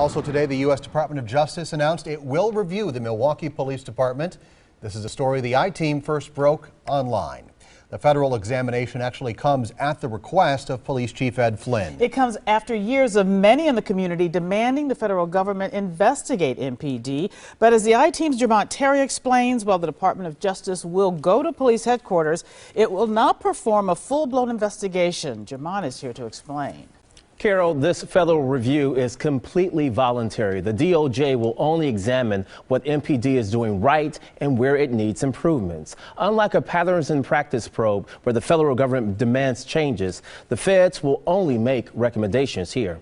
Also today, the U.S. Department of Justice announced it will review the Milwaukee Police Department. This is a story the I-Team first broke online. The federal examination actually comes at the request of Police Chief Ed Flynn. It comes after years of many in the community demanding the federal government investigate MPD. But as the I-Team's Jermont Terry explains, while the Department of Justice will go to police headquarters, it will not perform a full-blown investigation. Jermont is here to explain. Carol, this federal review is completely voluntary. The DOJ will only examine what MPD is doing right and where it needs improvements. Unlike a patterns and practice probe where the federal government demands changes, the feds will only make recommendations here.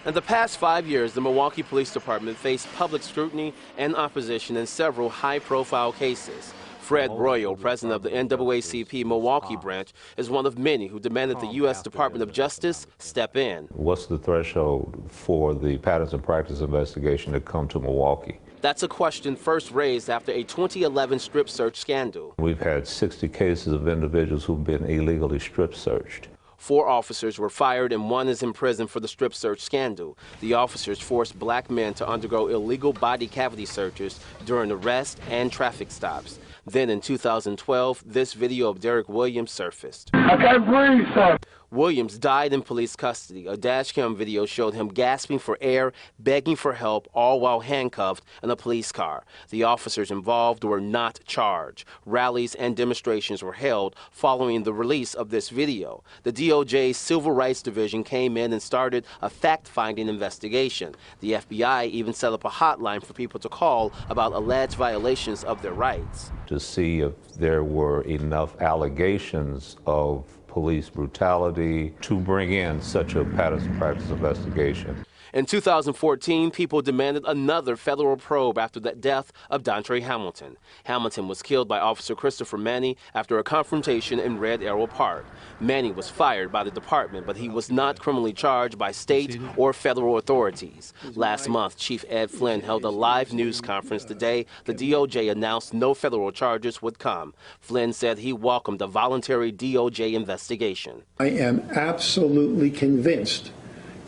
In the past 5 years, the Milwaukee Police Department faced public scrutiny and opposition in several high-profile cases. Fred Royal, president of the NAACP Milwaukee branch, is one of many who demanded the U.S. Department of Justice step in. What's the threshold for the patterns and practice investigation to come to Milwaukee? That's a question first raised after a 2011 strip search scandal. We've had 60 cases of individuals who've been illegally strip searched. 4 officers were fired and 1 is in prison for the strip search scandal. The officers forced black men to undergo illegal body cavity searches during arrest and traffic stops. Then in 2012, this video of Derek Williams surfaced. I can't breathe, sir. Williams died in police custody. A dashcam video showed him gasping for air, begging for help, all while handcuffed in a police car. The officers involved were not charged. Rallies and demonstrations were held following the release of this video. The DOJ's Civil Rights Division came in and started a fact-finding investigation. The FBI even set up a hotline for people to call about alleged violations of their rights. To see if there were enough allegations of police brutality to bring in such a patterns and practice investigation. In 2014, people demanded another federal probe after the death of Dontre Hamilton. Hamilton was killed by Officer Christopher Manny after a confrontation in Red Arrow Park. Manny was fired by the department, but he was not criminally charged by state or federal authorities. Last month, Chief Ed Flynn held a live news conference today. The DOJ announced no federal charges would come. Flynn said he welcomed a voluntary DOJ investigation. I am absolutely convinced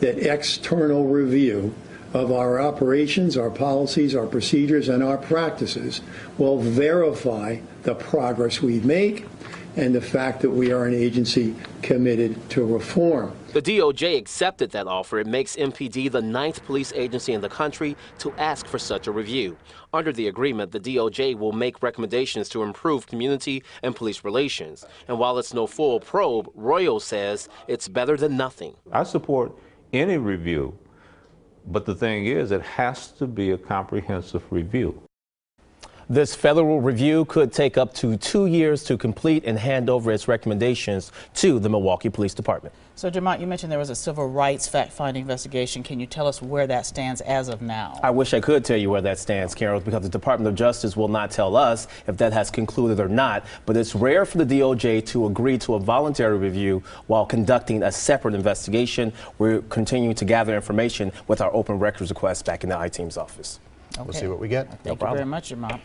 that external review of our operations, our policies, our procedures, and our practices will verify the progress we make and the fact that we are an agency committed to reform. The DOJ accepted that offer. It makes MPD the 9th police agency in the country to ask for such a review. Under the agreement, the DOJ will make recommendations to improve community and police relations. And while it's no full probe, Royal says it's better than nothing. I support any review, but the thing is, it has to be a comprehensive review. This federal review could take up to 2 years to complete and hand over its recommendations to the Milwaukee Police Department. So, Jermont, you mentioned there was a civil rights fact-finding investigation. Can you tell us where that stands as of now? I wish I could tell you where that stands, Carol, because the Department of Justice will not tell us if that has concluded or not. But it's rare for the DOJ to agree to a voluntary review while conducting a separate investigation. We're continuing to gather information with our open records request back in the I-Team's office. Okay. We'll see what we get. Thank you very much, Jermont.